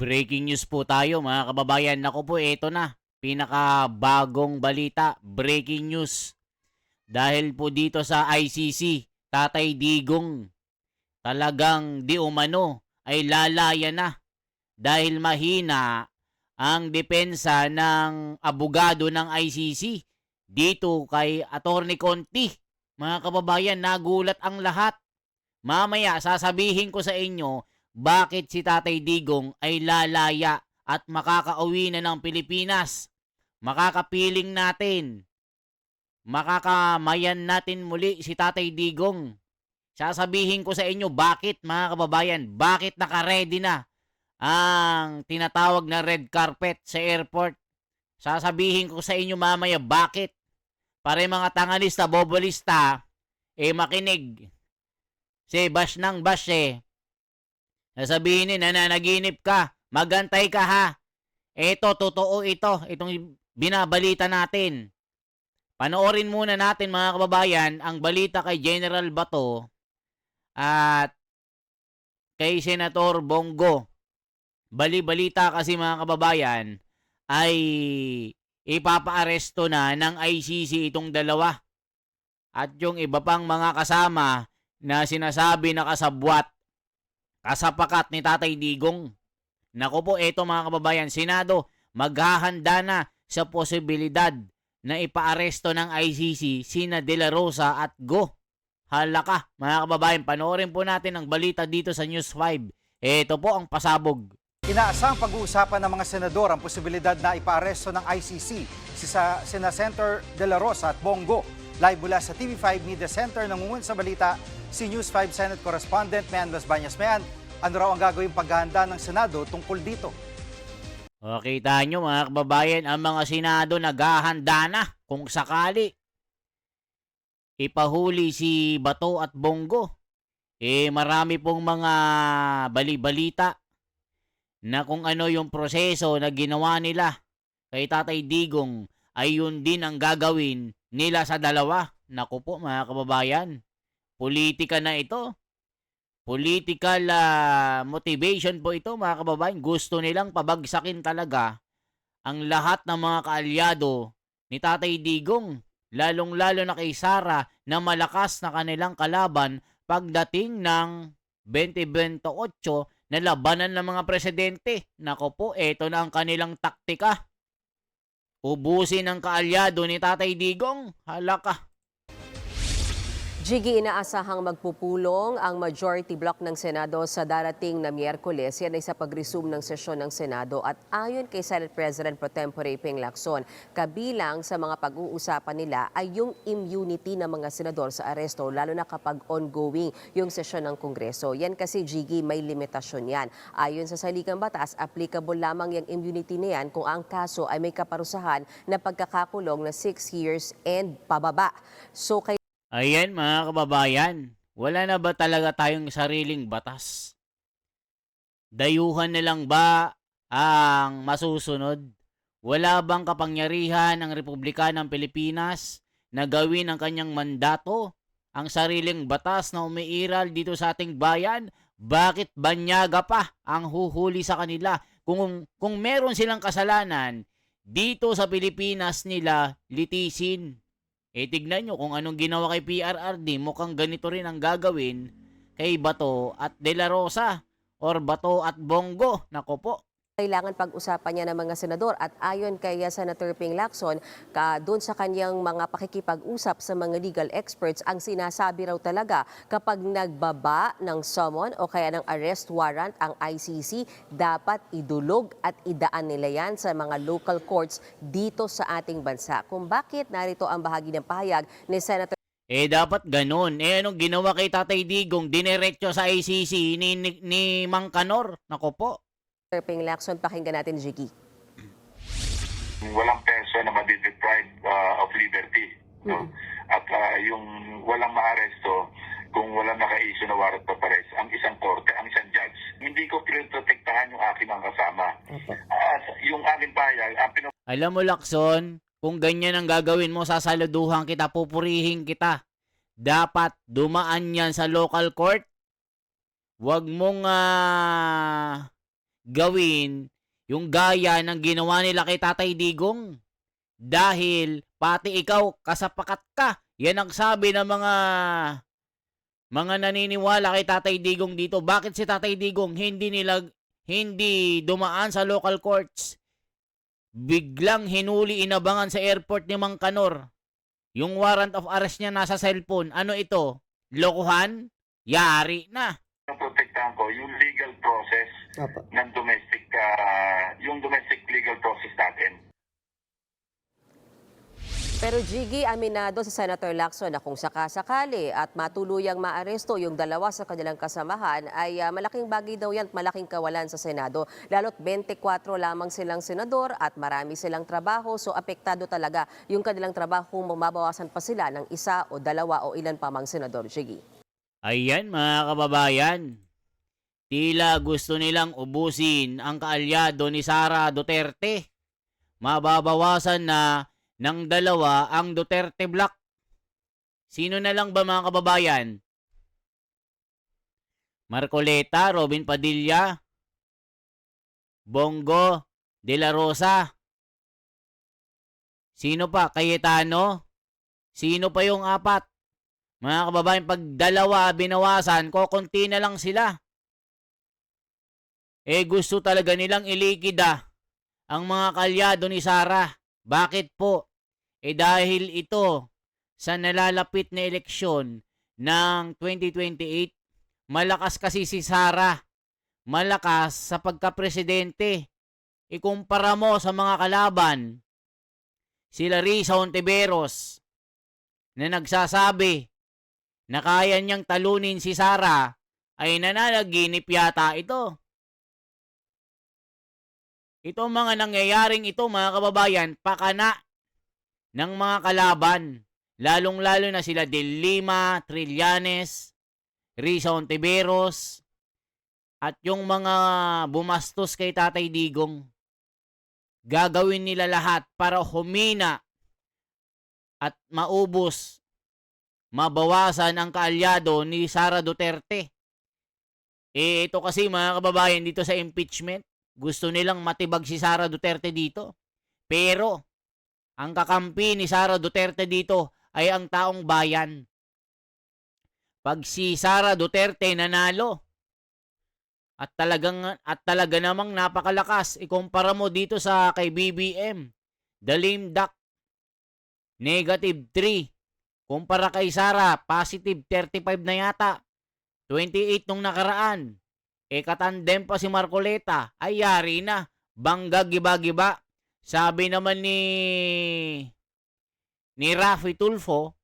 Breaking news po tayo mga kababayan. Naku po, eto na. Pinakabagong balita, breaking news. Dahil po dito sa ICC, Tatay Digong talagang di umano ay lalaya na dahil mahina ang depensa ng abogado ng ICC dito kay Attorney Conti. Mga kababayan, nagulat ang lahat. Mamaya sasabihin ko sa inyo bakit si Tatay Digong ay lalaya at makakauwi na ng Pilipinas. Makakapiling natin. Makakamayan natin muli si Tatay Digong. Sasabihin ko sa inyo bakit mga kababayan, bakit nakaredy na ang tinatawag na red carpet sa airport. Sasabihin ko sa inyo mamaya bakit. Para mga tangalista, bobolista, makinig. Si bash ng bash Sasabihin nananaginip ka, magantay ka ha. Ito, totoo ito, itong binabalita natin. Panoorin muna natin mga kababayan ang balita kay General Bato at kay Senator Bongo. Bali-balita kasi mga kababayan ay ipapaaresto na ng ICC itong dalawa. At yung iba pang mga kasama na sinasabi na kasabwat, kasapakat ni Tatay Digong. Naku po, eto mga kababayan, Senado maghahanda na sa posibilidad na ipaaresto ng ICC sina De La Rosa at Go. Halaka, mga kababayan, panoorin po natin ang balita dito sa News 5. Ito po ang pasabog. Inaasang pag-uusapan ng mga senador ang posibilidad na ipaaresto ng ICC sina Senator De La Rosa at Bongo. Live mula sa TV5 Media Center, nangungun sa balita si News 5 Senate Correspondent Mean Las Bañas. Mean, ano raw ang gagawing paghahanda ng Senado tungkol dito? O, kita nyo mga kababayan, ang mga Senado naghahanda na kung sakali ipahuli si Bato at Bongo. Marami pong mga bali-balita na kung ano yung proseso na ginawa nila kay Tatay Digong ay yun din ang gagawin nila sa dalawa. Naku po mga kababayan, politika na ito. Political motivation po ito mga kababayan. Gusto nilang pabagsakin talaga ang lahat ng mga kaalyado ni Tatay Digong. Lalong-lalo na kay Sara na malakas na kanilang kalaban pagdating ng 2028 na labanan ng mga presidente. Nako po, eto na ang kanilang taktika. Ubusin ang kaalyado ni Tatay Digong. Halaka. Jiggy, inaasahang magpupulong ang majority block ng Senado sa darating na Miyerkules. Yan ay sa pag-resume ng sesyon ng Senado. At ayon kay Senate President Pro Tempore Ping Lacson, kabilang sa mga pag-uusapan nila ay yung immunity ng mga senador sa aresto, lalo na kapag ongoing yung sesyon ng Kongreso. Yan kasi, Jiggy, may limitasyon yan. Ayon sa saligang batas, applicable lamang yung immunity na yan kung ang kaso ay may kaparusahan na pagkakakulong na 6 years and pababa. So, Ayan mga kababayan, wala na ba talaga tayong sariling batas? Dayuhan na lang ba ang masusunod? Wala bang kapangyarihan ng Republika ng Pilipinas na gawin ang kanyang mandato? Ang sariling batas na umiiral dito sa ating bayan? Bakit banyaga pa ang huhuli sa kanila? Kung meron silang kasalanan, dito sa Pilipinas nila litisin. Tignan nyo kung anong ginawa kay PRRD, mukhang ganito rin ang gagawin kay Bato at De La Rosa or Bato at Bongo. Nako po. Kailangan pag-usapan niya ng mga senador at ayon kay Senator Ping Lacson, doon sa kanyang mga pakikipag-usap sa mga legal experts, ang sinasabi raw talaga kapag nagbaba ng summon o kaya ng arrest warrant ang ICC, dapat idulog at idaan nila yan sa mga local courts dito sa ating bansa. Kung bakit, narito ang bahagi ng pahayag ni Senator. Dapat ganun. Anong ginawa kay Tatay Digong? Dinerecho sa ICC ni Mang Kanor. Nako po. Ping Lacson, pakinggan natin, Jiggy. Walang person na madi-deprive of liberty. No? At yung walang maaresto kung walang naka-issue na warrant of arrest, ang isang korte, ang isang judge. Hindi ko pinoprotektahan yung aking mga kasama. Yung aking payag, Alam mo, Lacson, kung ganyan ang gagawin mo, sasaluduhan kita, pupurihin kita. Dapat dumaan yan sa local court. Huwag mong gawin yung gaya ng ginawa nila kay Tatay Digong. Dahil pati ikaw kasapakat ka. Yan ang sabi ng mga naniniwala kay Tatay Digong dito. Bakit si Tatay Digong hindi dumaan sa local courts? Biglang hinuli, inabangan sa airport ni Mang Kanor. Yung warrant of arrest niya nasa cellphone. Ano ito? Lokohan? Yari na. Protektahan ko yung legal process ng yung domestic legal process natin. Pero Jiggy, aminado si Senator Lacson na kung sakasakali at matuluyang maaresto yung dalawa sa kanilang kasamahan ay malaking bagay daw yan at malaking kawalan sa Senado. Lalo't 24 lamang silang senador at marami silang trabaho, so apektado talaga yung kanilang trabaho kung mababawasan pa sila ng isa o dalawa o ilan pa mang senador. Jiggy. Ayan mga kababayan. Tila gusto nilang ubusin ang kaalyado ni Sara Duterte. Mababawasan na ng dalawa ang Duterte Block. Sino na lang ba mga kababayan? Marcoleta, Robin Padilla, Bongo, De La Rosa. Sino pa? Cayetano? Sino pa yung apat? Mga kababayan, pag dalawa binawasan, kokonti na lang sila. Gusto talaga nilang ilikida ang mga kalyado ni Sara. Bakit po? Dahil ito sa nalalapit na eleksyon ng 2028, malakas kasi si Sara. Malakas sa pagka-presidente. Ikumpara mo sa mga kalaban, sila Risa Hontiveros, na nagsasabi na kaya niyang talunin si Sara, ay nananaginip yata ito. Itong mga nangyayaring ito, mga kababayan, pakana ng mga kalaban. Lalong-lalo na sila De Lima, Trillanes, Risa Hontiveros, at yung mga bumastos kay Tatay Digong. Gagawin nila lahat para humina at maubos, mabawasan ang kaalyado ni Sara Duterte. Ito kasi mga kababayan dito sa impeachment, gusto nilang matibag si Sara Duterte dito. Pero ang kakampi ni Sara Duterte dito ay ang taong bayan. Pag si Sara Duterte nanalo at talaga namang napakalakas, ikumpara mo dito sa kay BBM, the lame duck, -3. Kumpara kay Sara, +35 na yata. 28 nung nakaraan. Katandem pa si Marcoleta. Ay yari na. Bangga giba-giba. Sabi naman ni Raffy Tulfo,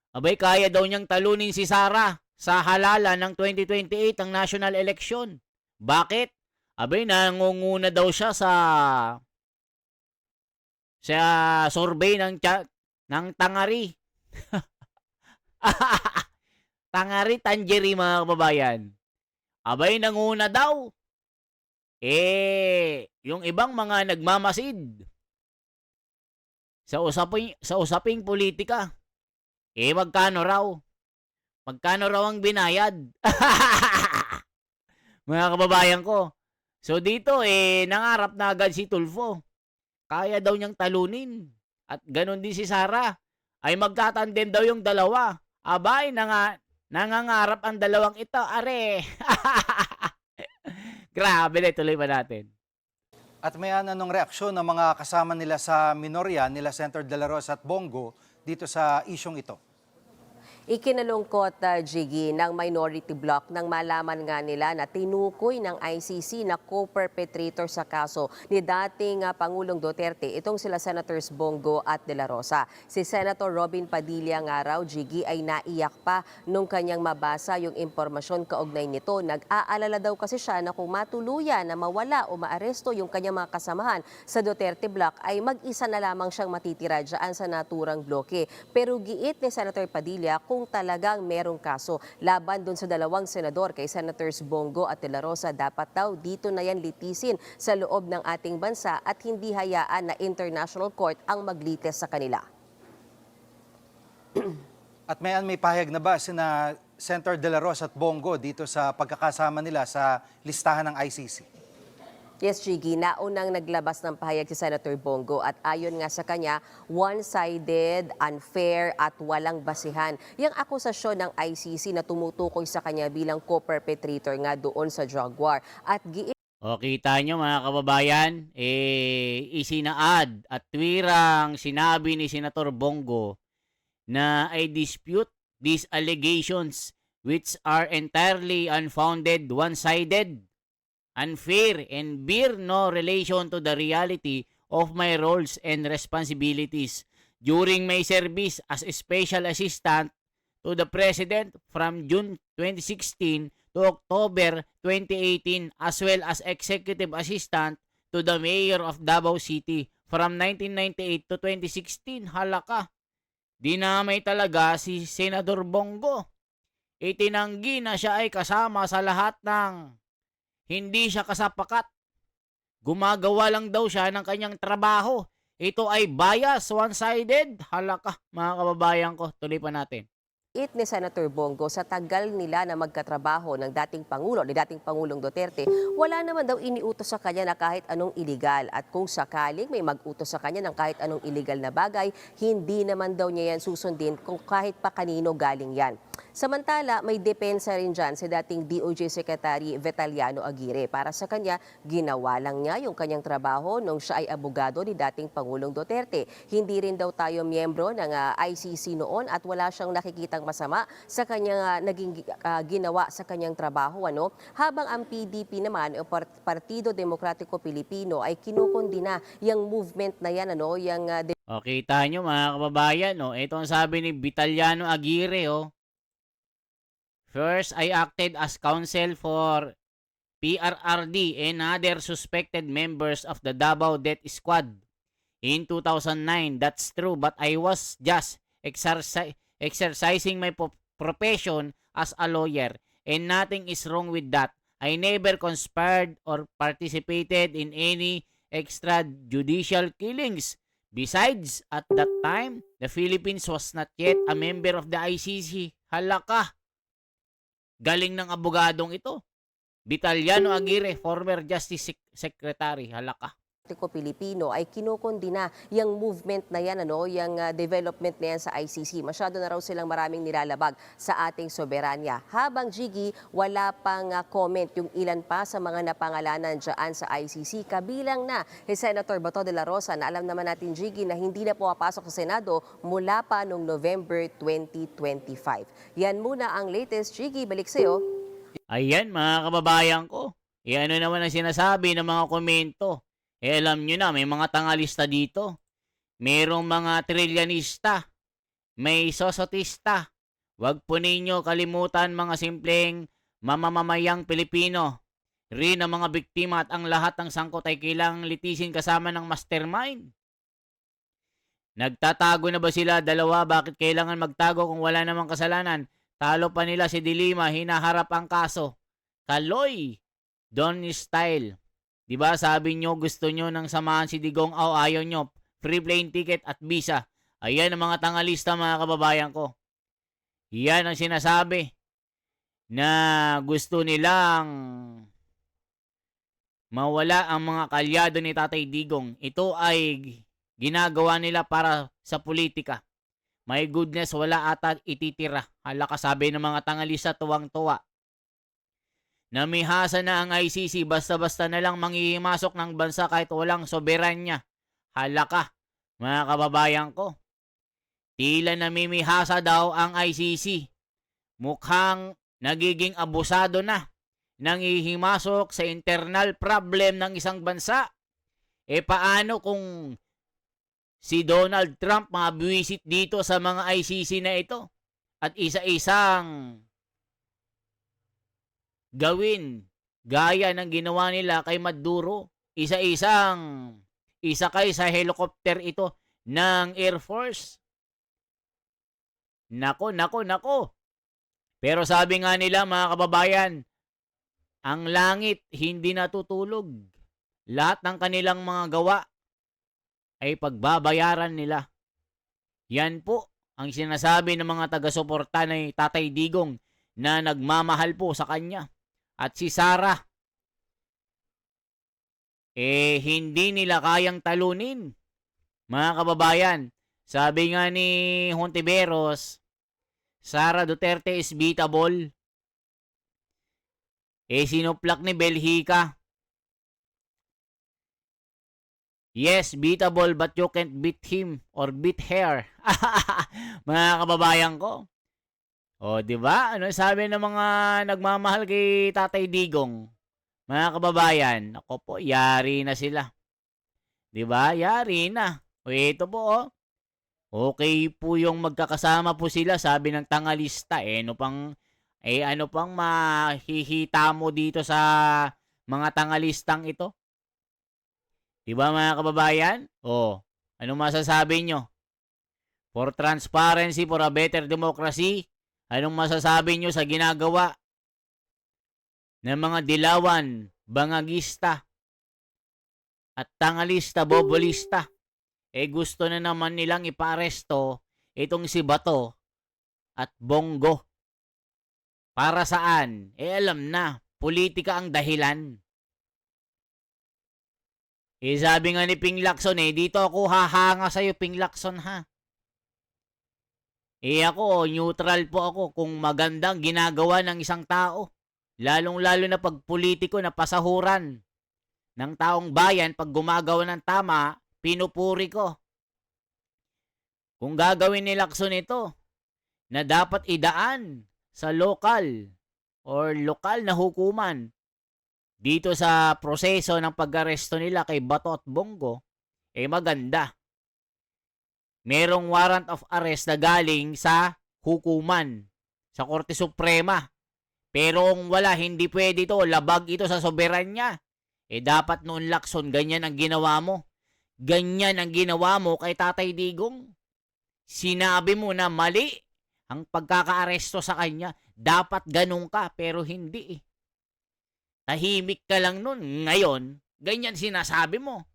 abay kaya daw niyang talunin si Sara sa halalan ng 2028 ang national election. Bakit? Abay nangunguna daw siya sa survey ng Tangari. Tangari, Tanjeri mga kababayan. Abay nanguna daw. Yung ibang mga nagmamasid sa usaping politika, magkano raw? Magkano raw ang binayad? Mga kababayan ko. So dito, nangarap na agad si Tulfo. Kaya daw niyang talunin. At ganun din si Sara. Ay magkatandem daw yung dalawa. Abay, nangangarap ang dalawang ito. Are! Grabe na, tuloy pa natin. At may anong reaksyon ng mga kasama nila sa minorya, nila Senator De La Rosa at Bongo, dito sa isyong ito? Ikinalungkot, Jiggy, ng minority bloc nang malaman nga nila na tinukoy ng ICC na co-perpetrator sa kaso ni dating Pangulong Duterte. Itong sila Senators Bongo at De La Rosa. Si Senator Robin Padilla nga raw, Jiggy, ay naiyak pa nung kanyang mabasa yung impormasyon kaugnay nito. Nag-aalala daw kasi siya na kung matuluyan na mawala o maaresto yung kanyang mga kasamahan sa Duterte bloc ay mag-isa na lamang siyang matitira dyan sa naturang bloke. Pero giit ni Senator Padilla kung talagang merong kaso laban dun sa dalawang senador kay Senators Bongo at De La Rosa, dapat daw dito na yan litisin sa loob ng ating bansa at hindi hayaan na international court ang maglitis sa kanila. At may pahayag na ba sina Senator De La Rosa at Bongo dito sa pagkakasama nila sa listahan ng ICC? Yes, Chigi, naunang naglabas ng pahayag si Senator Bongo at ayon nga sa kanya, one-sided, unfair at walang basihan. Yang akusasyon ng ICC na tumutukoy sa kanya bilang co-perpetrator nga doon sa drug war. At O kita nyo mga kababayan, isinaad at twirang sinabi ni Senator Bongo na I dispute these allegations which are entirely unfounded, one-sided, unfair, and bear no relation to the reality of my roles and responsibilities during my service as a special assistant to the President from June 2016 to October 2018 as well as executive assistant to the Mayor of Davao City from 1998 to 2016. Halaka, dinamay talaga si Senador Bongo. Itinanggi na siya ay kasama sa lahat ng hindi siya kasapakat. Gumagawa lang daw siya ng kanyang trabaho. Ito ay bias, one-sided. Halaka, mga kababayan ko. Tuloy pa natin. ni Senator Bongo sa tagal nila na magkatrabaho ng dating Pangulo, ni dating Pangulong Duterte, wala naman daw iniutos sa kanya na kahit anong iligal. At kung sakaling may mag-utos sa kanya ng kahit anong iligal na bagay, hindi naman daw niya yan susundin kung kahit pa kanino galing yan. Samantala, may depensa rin dyan si dating DOJ Secretary Vetaliano Aguirre. Para sa kanya, ginawa lang niya yung kanyang trabaho nung siya ay abogado ni dating Pangulong Duterte. Hindi rin daw tayo miyembro ng ICC noon at wala siyang nakikitang masama sa kanyang naging ginawa sa kanyang trabaho. Habang ang PDP naman, o Partido Demokratiko Pilipino, ay kinukondina yung movement na yan. O, kita nyo mga kababayan, ito ang sabi ni Vitaliano Aguirre. First, I acted as counsel for PRRD and other suspected members of the Davao Death Squad in 2009. That's true, but I was just exercising my profession as a lawyer, and nothing is wrong with that. I never conspired or participated in any extrajudicial killings. Besides, at that time, the Philippines was not yet a member of the ICC. Halaka! Galing ng abogadong ito. Vitaliano Aguirre, former Justice Secretary. Halaka. Pilipino ay kinukondina yung movement na yan, yung development na yan sa ICC. Masyado na raw silang maraming nilalabag sa ating soberanya. Habang Jiggy, wala pang comment yung ilan pa sa mga napangalanan dyan sa ICC. Kabilang na si Senator Bato de la Rosa na alam naman natin, Jiggy, na hindi na pumapasok sa Senado mula pa noong November 2025. Yan muna ang latest, Jiggy. Balik sa'yo. Ayan mga kababayan ko. Ano naman ang sinasabi ng mga komento. Alam nyo na, may mga tangalista dito. Merong mga trilyanista. May sosotista. Huwag po ninyo kalimutan mga simpleng mamamayang Pilipino. Rin ang mga biktima at ang lahat ng sangkot ay kailangang litisin kasama ng mastermind. Nagtatago na ba sila dalawa? Bakit kailangan magtago kung wala namang kasalanan? Talo pa nila si Dilima, hinaharap ang kaso. Kaloy, Don style. Diba sabi nyo gusto nyo nang samahan si Digong o ayaw nyo? Free plane ticket at visa. Ayan ang mga tangalista mga kababayan ko. Yan ang sinasabi na gusto nilang mawala ang mga kalyado ni Tatay Digong. Ito ay ginagawa nila para sa politika. My goodness, wala ata ititira. Hala, sabi ng mga tangalista, tuwang-tuwa. Namihasa na ang ICC, basta-basta na lang manghihimasok ng bansa kahit walang soberanya. Halaka, mga kababayan ko. Tila namimihasa daw ang ICC. Mukhang nagiging abusado na. Nanghihimasok sa internal problem ng isang bansa. Paano kung si Donald Trump mabiwisit dito sa mga ICC na ito? At isa-isang gawin gaya ng ginawa nila kay Maduro. Isa-isang isakay sa helicopter ito ng Air Force. Nako. Pero sabi nga nila mga kababayan, ang langit hindi natutulog. Lahat ng kanilang mga gawa ay pagbabayaran nila. Yan po ang sinasabi ng mga taga-suporta ni Tatay Digong na nagmamahal po sa kanya. At si Sara, hindi nila kayang talunin. Mga kababayan, sabi nga ni Hontiveros, Sara Duterte is beatable. Sinuplak ni Belhica. Yes, beatable but you can't beat him or beat her. Mga kababayan ko. O, di ba? Ano sabi ng mga nagmamahal kay Tatay Digong? Mga kababayan, ako po, yari na sila. Di ba? Yari na. O, ito po, oh. Okay po yung magkakasama po sila, sabi ng tangalista. Ano pang mahihita mo dito sa mga tangalistang ito? Diba mga kababayan? Ano masasabi nyo? For transparency, for a better democracy, anong masasabi nyo sa ginagawa ng mga dilawan, bangagista, at tangalista, bobolista? Gusto na naman nilang iparesto itong si Bato at Bongo. Para saan? Alam na, politika ang dahilan. Sabi nga ni Ping Lacson, dito ako hahanga sa'yo, Ping Lacson, ha? Ako, neutral po ako kung magandang ginagawa ng isang tao. Lalong-lalo na pag politiko na pasahuran ng taong bayan, pag gumagawa ng tama, pinupuri ko. Kung gagawin ni Lacson ito, na dapat idaan sa lokal na hukuman dito sa proseso ng pag-aresto nila kay Bato at Bongo, maganda. Merong warrant of arrest na galing sa hukuman, sa Korte Suprema. Pero kung wala, hindi pwede ito, labag ito sa soberanya. Dapat noon, Lacson, ganyan ang ginawa mo. Ganyan ang ginawa mo kay Tatay Digong. Sinabi mo na mali ang pagkakaaresto sa kanya. Dapat ganun ka, pero hindi Tahimik ka lang nun. Ngayon, ganyan sinasabi mo.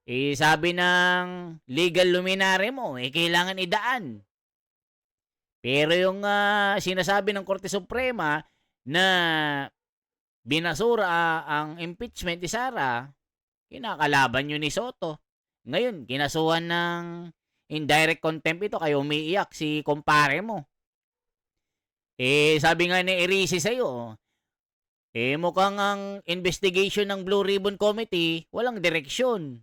Sabi ng legal luminary mo, kailangan idaan. Pero yung sinasabi ng Korte Suprema na binasura ang impeachment ni Sara, kinakalaban yun ni Soto. Ngayon, kinasuhan ng indirect contempt ito, kaya umiiyak si kumpare mo. Sabi nga ni Erisi sa'yo, mukhang ang investigation ng Blue Ribbon Committee, walang direksyon.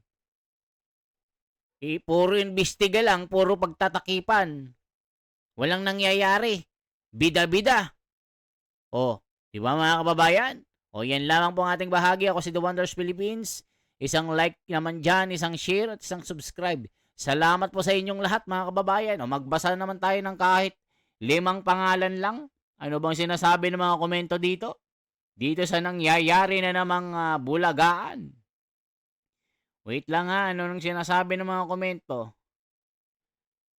Puro imbestiga lang, puro pagtatakipan. Walang nangyayari. Bida-bida. Di ba mga kababayan? Yan lamang po ang ating bahagi. Ako si The Wonders Philippines. Isang like naman dyan, isang share at isang subscribe. Salamat po sa inyong lahat mga kababayan. Magbasa naman tayo ng kahit 5 pangalan lang. Ano bang sinasabi ng mga komento dito? Dito sa nangyayari na namang bulagaan. Wait lang ano nang sinasabi ng mga komento?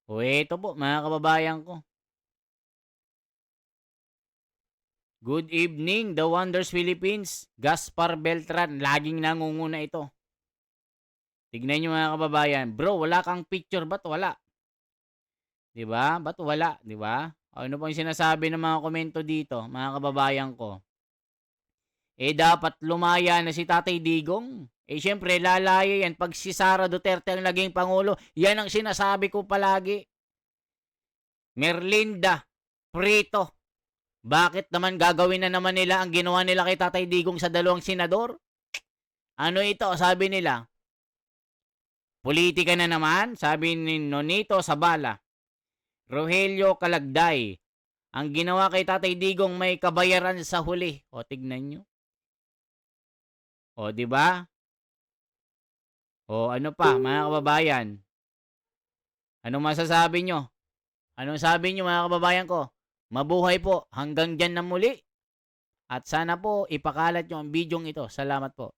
Ito po, mga kababayan ko. Good evening, The Wonders Philippines. Gaspar Beltran, laging nangunguna ito. Tignan nyo mga kababayan. Bro, wala kang picture, ba't wala? Diba? Ba't wala? Diba? Ano pong sinasabi ng mga komento dito, mga kababayan ko? Dapat lumaya na si Tatay Digong. Syempre, lalaya yan. Pag si Sara Duterte ang naging Pangulo, yan ang sinasabi ko palagi. Merlinda, Prito, bakit naman gagawin na naman nila ang ginawa nila kay Tatay Digong sa 2 senador? Ano ito? Sabi nila. Politika na naman, sabi ni Nonito Sabala. Rogelio Kalagday, ang ginawa kay Tatay Digong may kabayaran sa huli. Tignan nyo. Di ba? Ano pa, mga kababayan? Anong masasabi nyo? Anong sabi nyo, mga kababayan ko? Mabuhay po hanggang dyan na muli. At sana po ipakalat nyo ang bidyong ito. Salamat po.